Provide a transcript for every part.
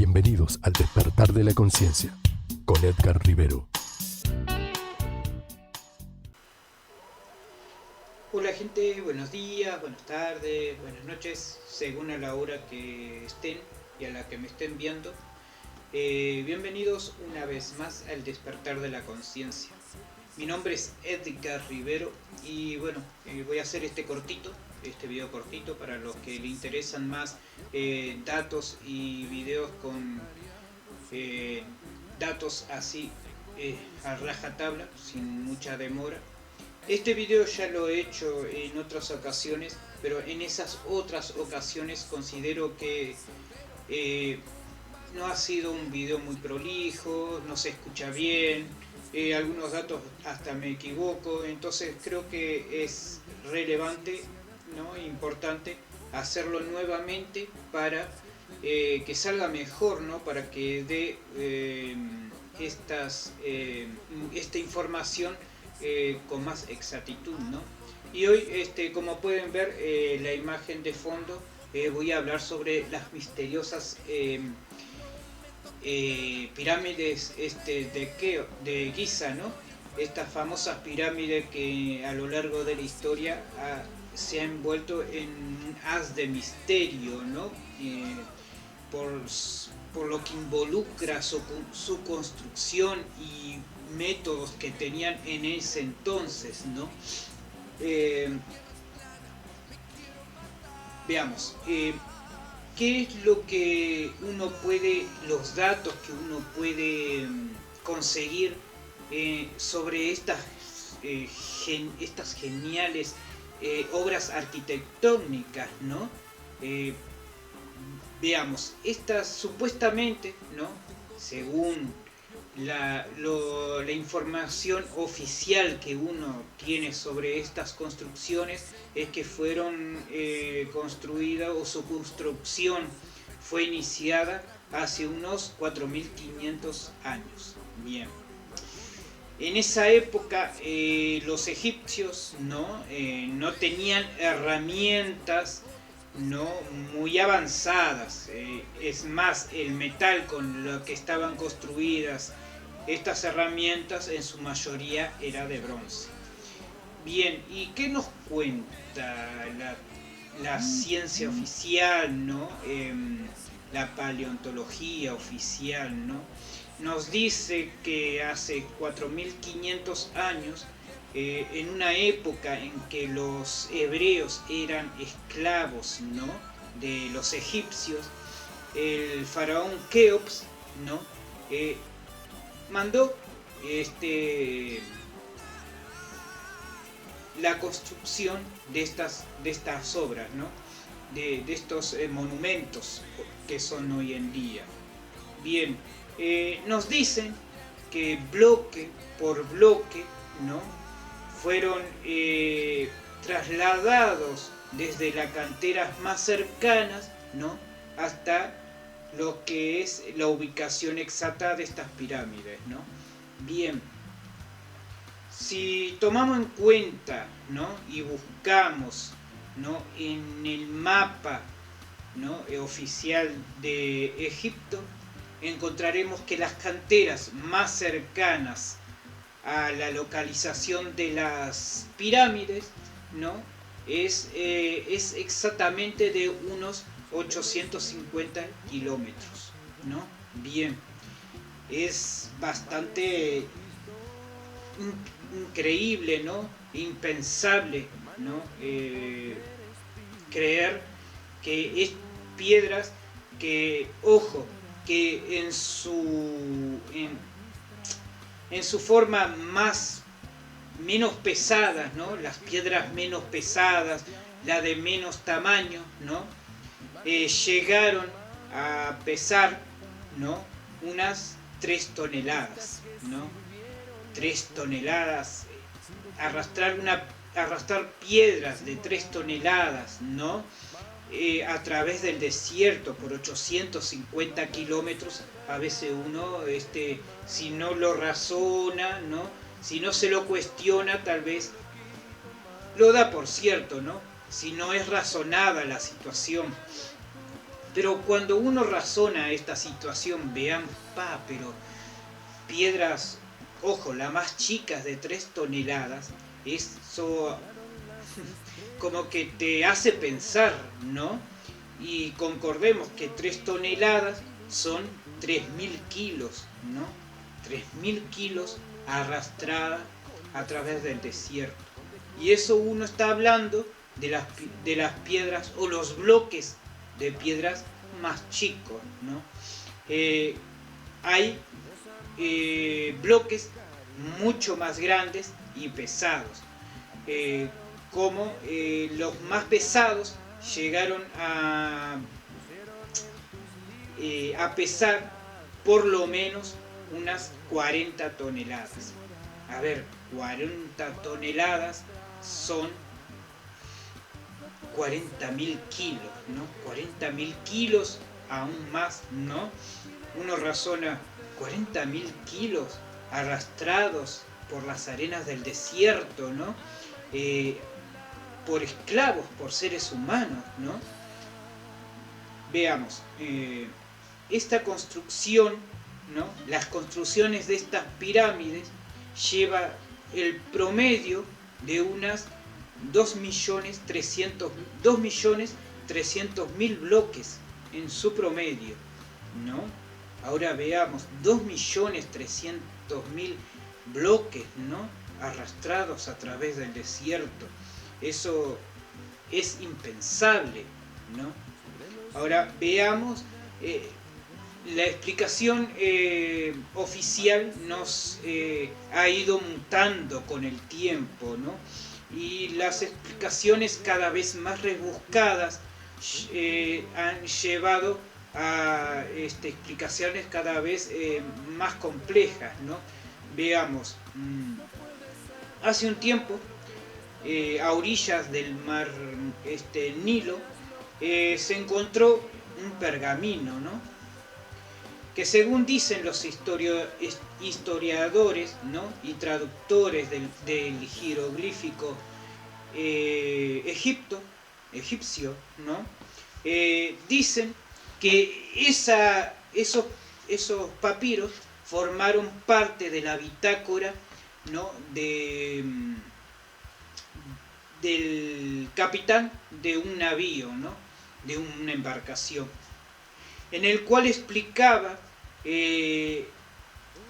Bienvenidos al Despertar de la Conciencia con Edgar Rivero. Hola gente, buenos días, buenas tardes, buenas noches, según a la hora que estén y a la que me estén viendo. Bienvenidos una vez más al Despertar de la Conciencia. Mi nombre es Edgar Rivero y bueno, voy a hacer este video cortito para los que le interesan más datos y videos con datos así a rajatabla, sin mucha demora. Este video ya lo he hecho en otras ocasiones, pero en esas otras ocasiones considero que no ha sido un video muy prolijo, no se escucha bien, algunos datos hasta me equivoco, entonces creo que es relevante, ¿no? Importante hacerlo nuevamente para que salga mejor, ¿no? Para que dé esta información con más exactitud, ¿no? Y hoy, como pueden ver, la imagen de fondo, voy a hablar sobre las misteriosas pirámides de Giza, ¿no? Estas famosas pirámides que a lo largo de la historia se han envuelto en un haz de misterio, ¿no? Por lo que involucra su construcción y métodos que tenían en ese entonces, ¿no? Veamos, ¿qué es lo que los datos que uno puede conseguir sobre estas geniales obras arquitectónicas, ¿no? Veamos, estas supuestamente, ¿no? Según la información oficial que uno tiene sobre estas construcciones es que fueron construidas, o su construcción fue iniciada hace unos 4.500 años. Bien. En esa época los egipcios no tenían herramientas muy avanzadas, es más, el metal con lo que estaban construidas estas herramientas en su mayoría era de bronce. Bien, ¿y qué nos cuenta la ciencia oficial, ¿no? La paleontología oficial, ¿no? Nos dice que hace 4.500 años, en una época en que los hebreos eran esclavos, ¿no? De los egipcios, el faraón Keops, ¿no? Mandó la construcción de estas obras, ¿no? de estos monumentos que son hoy en día. Bien, nos dicen que bloque por bloque, ¿no? Fueron trasladados desde las canteras más cercanas, ¿no? Hasta lo que es la ubicación exacta de estas pirámides, ¿no? Bien, si tomamos en cuenta, ¿no? Y buscamos, ¿no? En el mapa, ¿no? Oficial de Egipto, encontraremos que las canteras más cercanas a la localización de las pirámides, ¿no? es exactamente de unos 850 kilómetros, ¿no? Bien, es bastante increíble, ¿no? Impensable, ¿no? Creer que es piedras que, ojo, que en su forma menos pesadas, ¿no? Las piedras menos pesadas, la de menos tamaño, ¿no? Llegaron a pesar, ¿no? Unas 3 toneladas, ¿no? 3 toneladas, arrastrar piedras de 3 toneladas, ¿no? A través del desierto por 850 kilómetros, a veces uno, si no lo razona, ¿no? Si no se lo cuestiona, tal vez lo da por cierto, ¿no? Si no es razonada la situación. Pero cuando uno razona esta situación, veamos, pero piedras, ojo, la más chica de 3 toneladas, eso como que te hace pensar, ¿no? Y concordemos que 3 toneladas son 3.000 kilos, ¿no? 3.000 kilos arrastrada a través del desierto. Y eso uno está hablando de las piedras o los bloques de piedras más chicos, ¿no? Hay bloques mucho más grandes y pesados, como los más pesados llegaron a pesar por lo menos unas 40 toneladas. A ver, 40 toneladas son 40.000 kilos, ¿no? 40.000 kilos aún más, ¿no? Uno razona 40.000 kilos arrastrados por las arenas del desierto, ¿no? Por esclavos, por seres humanos, ¿no? Veamos, esta construcción, ¿no? Las construcciones de estas pirámides lleva el promedio de unas 2.300.000 bloques en su promedio, ¿no? Ahora veamos, 2.300.000 bloques, ¿no? Arrastrados a través del desierto. Eso es impensable, ¿no? Ahora veamos, la explicación oficial nos ha ido mutando con el tiempo, ¿no? Y las explicaciones cada vez más rebuscadas han llevado a explicaciones cada vez más complejas, ¿no? Veamos, hace un tiempo, a orillas del mar Nilo, se encontró un pergamino, ¿no? Que según dicen los historiadores, ¿no? Y traductores del jeroglífico egipcio, ¿no? Dicen que esos papiros formaron parte de la bitácora, ¿no? Del capitán de un navío, ¿no? De una embarcación, en el cual explicaba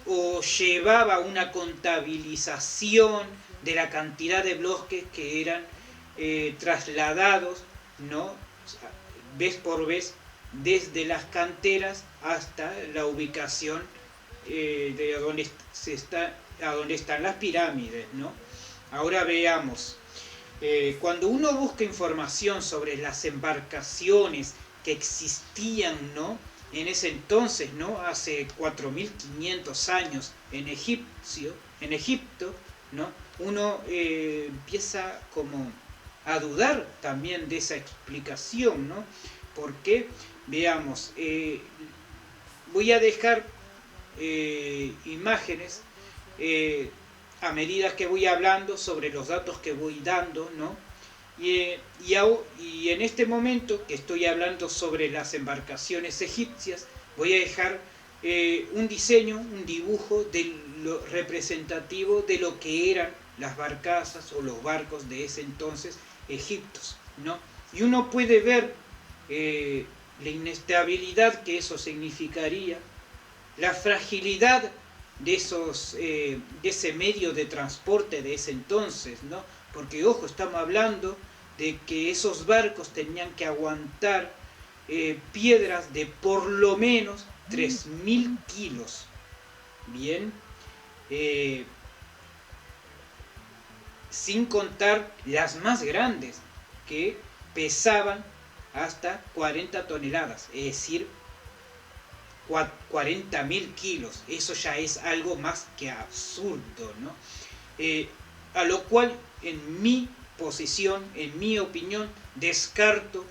o llevaba una contabilización de la cantidad de bloques que eran trasladados, ¿no? Vez por vez, desde las canteras hasta la ubicación de donde están las pirámides, ¿no? Ahora veamos, cuando uno busca información sobre las embarcaciones que existían, ¿no? En ese entonces, ¿no? Hace 4.500 años en Egipto, ¿no? Uno empieza como a dudar también de esa explicación, ¿no? Porque, veamos, voy a dejar imágenes a medida que voy hablando sobre los datos que voy dando, ¿no? Y en este momento que estoy hablando sobre las embarcaciones egipcias, voy a dejar un diseño, un dibujo de lo representativo de lo que eran las barcazas o los barcos de ese entonces egipcios, ¿no? Y uno puede ver la inestabilidad que eso significaría, la fragilidad de ese medio de transporte de ese entonces, ¿no? Porque, ojo, estamos hablando de que esos barcos tenían que aguantar piedras de por lo menos 3.000 kilos. Bien, sin contar las más grandes, que pesaban hasta 40 toneladas, es decir, 40.000 kilos. Eso ya es algo más que absurdo, ¿no? A lo cual, en mi posición, en mi opinión, descarto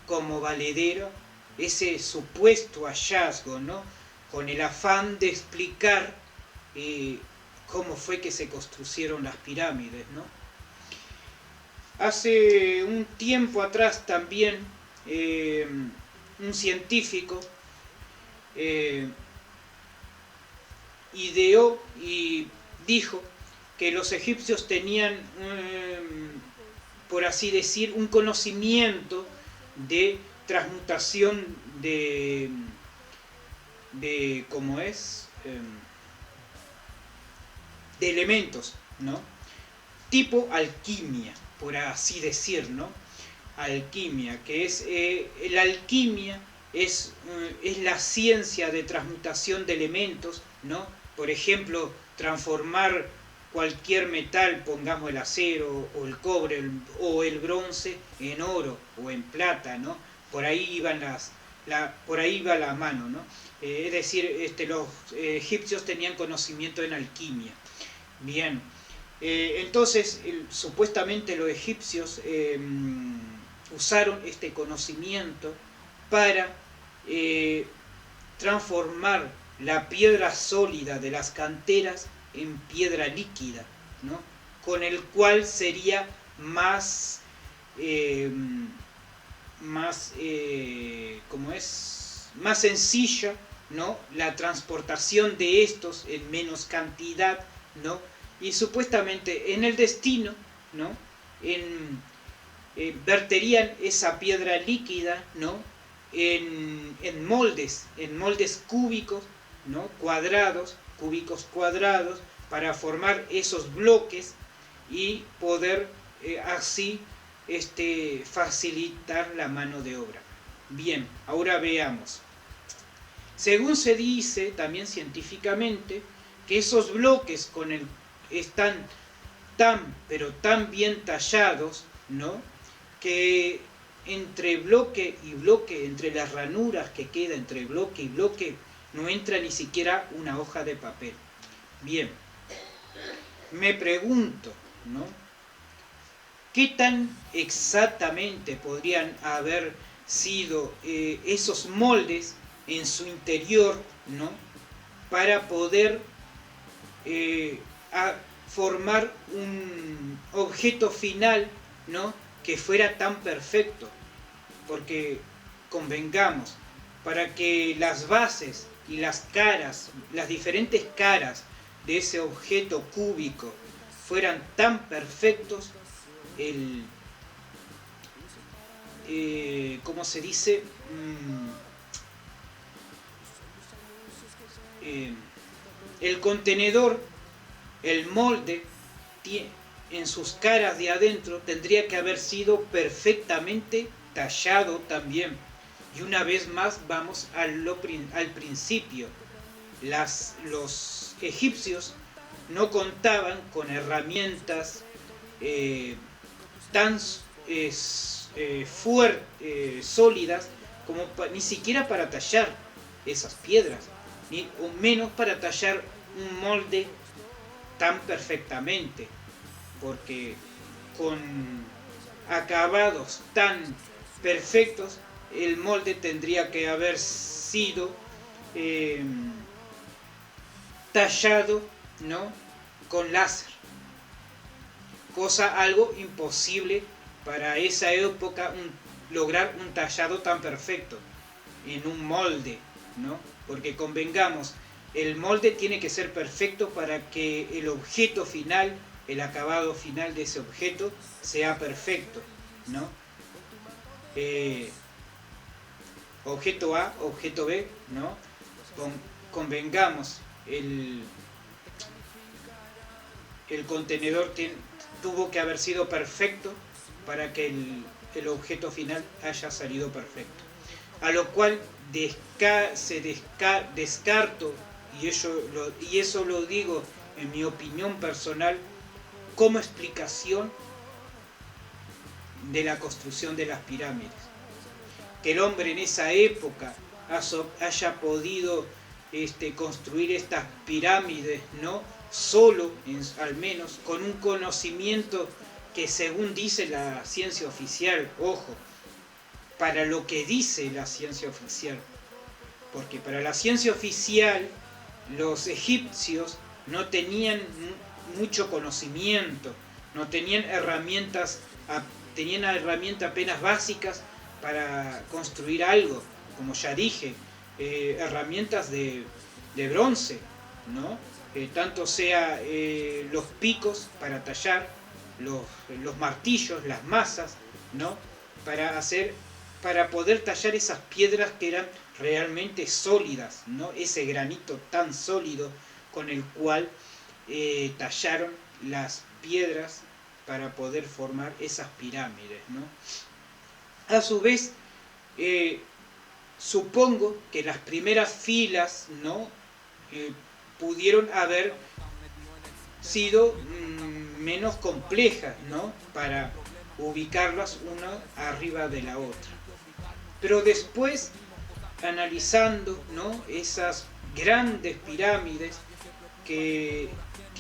como valedero ese supuesto hallazgo, ¿no? Con el afán de explicar cómo fue que se construyeron las pirámides, ¿no? Hace un tiempo atrás también un científico ideó y dijo que los egipcios tenían, por así decir, un conocimiento de transmutación de ¿cómo es? De elementos, ¿no? Tipo alquimia, por así decir, ¿no? Alquimia, que es la alquimia es la ciencia de transmutación de elementos, ¿no? Por ejemplo, transformar cualquier metal, pongamos el acero o el cobre o el bronce, en oro o en plata, ¿no? Por ahí iban por ahí va la mano, ¿no? Es decir, los egipcios tenían conocimiento en alquimia. Bien, entonces supuestamente los egipcios usaron este conocimiento para transformar la piedra sólida de las canteras en piedra líquida, ¿no? Con el cual sería más sencilla, ¿no? La transportación de estos en menos cantidad, ¿no? Y supuestamente en el destino, ¿no? Verterían esa piedra líquida, ¿no? en moldes cúbicos, ¿no? Cúbicos cuadrados, para formar esos bloques y poder así facilitar la mano de obra. Bien, ahora veamos. Según se dice también científicamente, que esos bloques están pero tan bien tallados, ¿no? Que entre bloque y bloque, entre las ranuras que queda entre bloque y bloque, no entra ni siquiera una hoja de papel. Bien, me pregunto, ¿no? ¿Qué tan exactamente podrían haber sido esos moldes en su interior, ¿no? Para poder formar un objeto final, ¿no? Que fuera tan perfecto? Porque convengamos, para que las bases y las caras, las diferentes caras de ese objeto cúbico fueran tan perfectos, ¿cómo se dice? El contenedor, el molde, en sus caras de adentro tendría que haber sido perfectamente tallado también. Y una vez más vamos al principio. Los egipcios no contaban con herramientas tan sólidas como ni siquiera para tallar esas piedras, o menos para tallar un molde tan perfectamente, porque con acabados tan perfectos el molde tendría que haber sido tallado, ¿no? Con láser, cosa algo imposible para esa época, lograr un tallado tan perfecto en un molde, ¿no? Porque convengamos, el molde tiene que ser perfecto para que el objeto final, el acabado final de ese objeto sea perfecto, ¿no? Objeto A, objeto B, ¿no? Convengamos, el contenedor tuvo que haber sido perfecto para que el objeto final haya salido perfecto. A lo cual descarto, y eso lo digo en mi opinión personal, como explicación de la construcción de las pirámides. Que el hombre en esa época haya podido construir estas pirámides, ¿no? Solo, al menos, con un conocimiento que, según dice la ciencia oficial, ojo, para lo que dice la ciencia oficial, porque para la ciencia oficial los egipcios no tenían mucho conocimiento, no tenían herramientas, tenían herramientas apenas básicas para construir algo, como ya dije, herramientas de bronce, ¿no? Tanto sea los picos para tallar, los martillos, las masas, ¿no? Para poder tallar esas piedras que eran realmente sólidas, ¿no? Ese granito tan sólido con el cual tallaron las piedras para poder formar esas pirámides, ¿no? A su vez, supongo que las primeras filas, ¿no? Pudieron haber sido menos complejas, ¿no? Para ubicarlas una arriba de la otra. Pero después, analizando, ¿no? Esas grandes pirámides que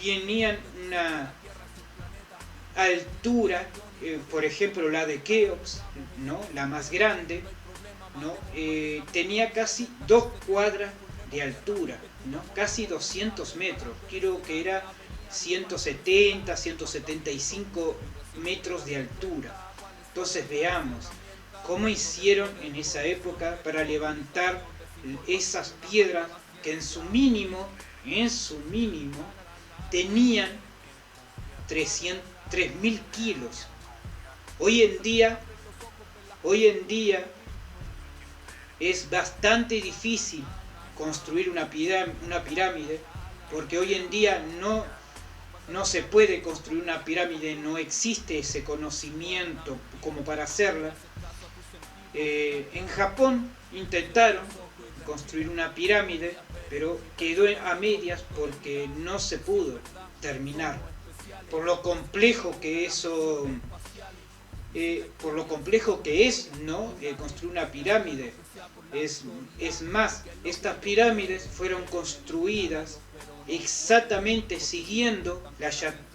tenían una altura, por ejemplo la de Keops, ¿no? La más grande, ¿no? Tenía casi 2 cuadras de altura, ¿no? Casi 200 metros, creo que era 170, 175 metros de altura. Entonces veamos cómo hicieron en esa época para levantar esas piedras que en su mínimo tenían 3.000 kilos. Hoy en día es bastante difícil construir una pirámide, porque hoy en día no se puede construir una pirámide, no existe ese conocimiento como para hacerla. En Japón intentaron construir una pirámide, pero quedó a medias porque no se pudo terminar. Por lo complejo que eso, por lo complejo que es, ¿no? Construir una pirámide. Es más, estas pirámides fueron construidas exactamente siguiendo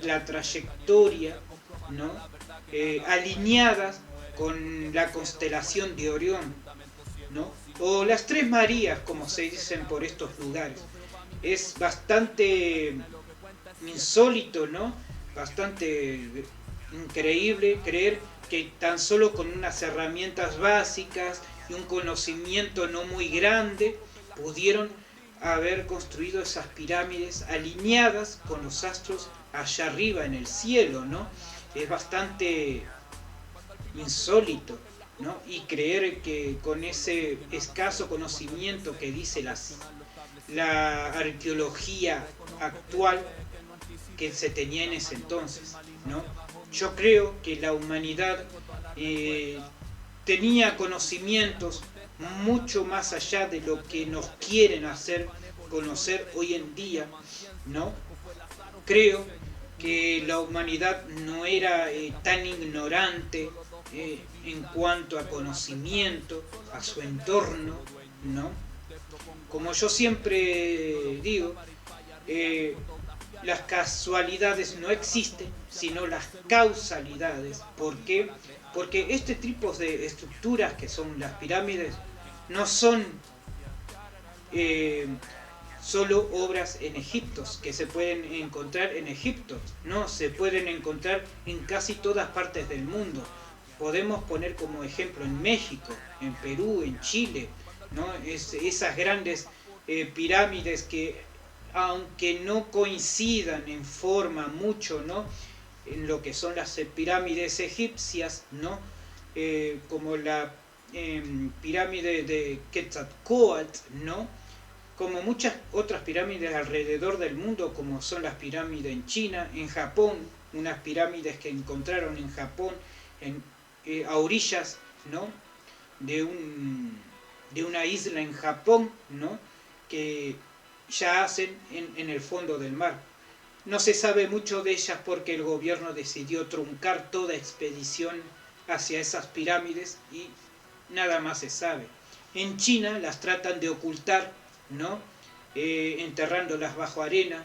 la trayectoria, ¿no? Alineadas con la constelación de Orión, ¿no? O las Tres Marías, como se dicen por estos lugares. Es bastante insólito, ¿no? Bastante increíble creer que tan solo con unas herramientas básicas y un conocimiento no muy grande pudieron haber construido esas pirámides alineadas con los astros allá arriba en el cielo, ¿no? Es bastante insólito, ¿no? Y creer que con ese escaso conocimiento que dice la arqueología actual que se tenía en ese entonces, ¿no? Yo creo que la humanidad tenía conocimientos mucho más allá de lo que nos quieren hacer conocer hoy en día, ¿no? Creo que la humanidad no era tan ignorante en cuanto a conocimiento, a su entorno, ¿no? Como yo siempre digo, las casualidades no existen, sino las causalidades. ¿Por qué? Porque este tipo de estructuras que son las pirámides no son solo obras en Egipto, que se pueden encontrar en Egipto, no, se pueden encontrar en casi todas partes del mundo. Podemos poner como ejemplo en México, en Perú, en Chile, ¿no? Esas grandes pirámides que, aunque no coincidan en forma mucho, ¿no? En lo que son las pirámides egipcias, ¿no? Como la pirámide de Quetzalcóatl, ¿no? Como muchas otras pirámides alrededor del mundo, como son las pirámides en China, en Japón, unas pirámides que encontraron en Japón, a orillas, ¿no? de una isla en Japón, ¿no? Que ya hacen en el fondo del mar. No se sabe mucho de ellas porque el gobierno decidió truncar toda expedición hacia esas pirámides y nada más se sabe. En China las tratan de ocultar, ¿no? Enterrándolas bajo arena,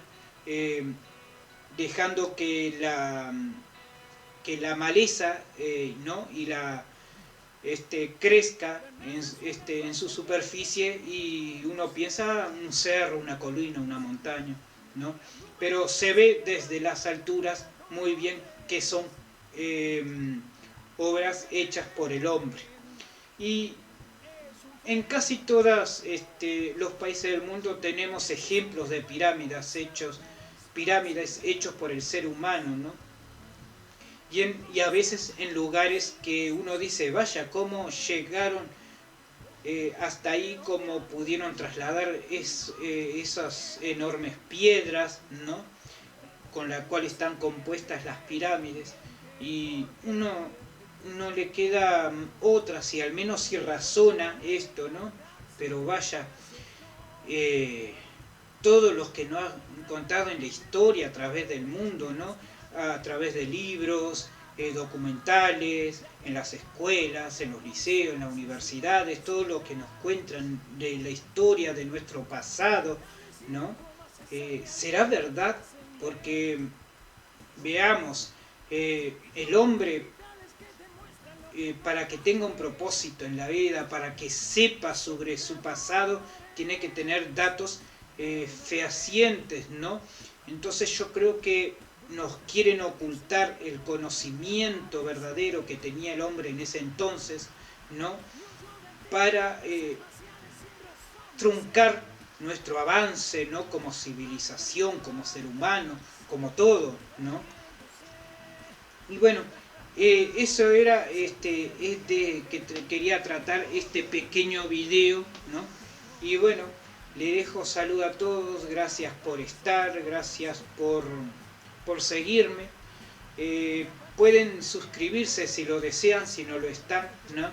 dejando que la maleza, ¿no? y crezca en su superficie, y uno piensa un cerro, una colina, una montaña, ¿no? Pero se ve desde las alturas muy bien que son obras hechas por el hombre. Y en casi todos los países del mundo tenemos ejemplos de pirámides hechos por el ser humano, ¿no? Y a veces en lugares que uno dice, vaya, ¿cómo llegaron hasta ahí? ¿Cómo pudieron trasladar esas enormes piedras, ¿no? Con las cuales están compuestas las pirámides? Y uno no le queda otra, si al menos si razona esto, ¿no? Pero vaya, todos los que nos han contado en la historia a través del mundo, ¿no? A través de libros, documentales, en las escuelas, en los liceos, en las universidades, todo lo que nos cuentan de la historia de nuestro pasado, ¿no? ¿Será verdad? Porque veamos, el hombre, para que tenga un propósito en la vida, para que sepa sobre su pasado, tiene que tener datos fehacientes, ¿no? Entonces yo creo que nos quieren ocultar el conocimiento verdadero que tenía el hombre en ese entonces, ¿no? Para truncar nuestro avance, ¿no? Como civilización, como ser humano, como todo, ¿no? Y bueno, eso era que quería tratar este pequeño video, ¿no? Y bueno, le dejo salud a todos, gracias por estar, gracias por seguirme. Pueden suscribirse si lo desean, si no lo están, ¿no?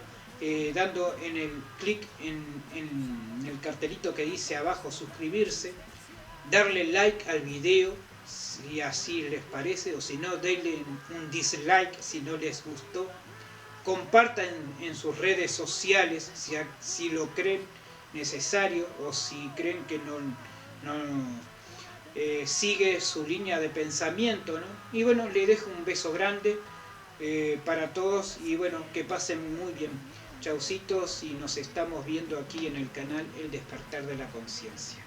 Dando en el clic en el cartelito que dice abajo suscribirse, darle like al video si así les parece, o si no, denle un dislike si no les gustó. Compartan en sus redes sociales si lo creen necesario, o si creen que no sigue su línea de pensamiento, ¿no? Y bueno, les dejo un beso grande para todos, y bueno, que pasen muy bien. Chaucitos, y nos estamos viendo aquí en el canal El Despertar de la Conciencia.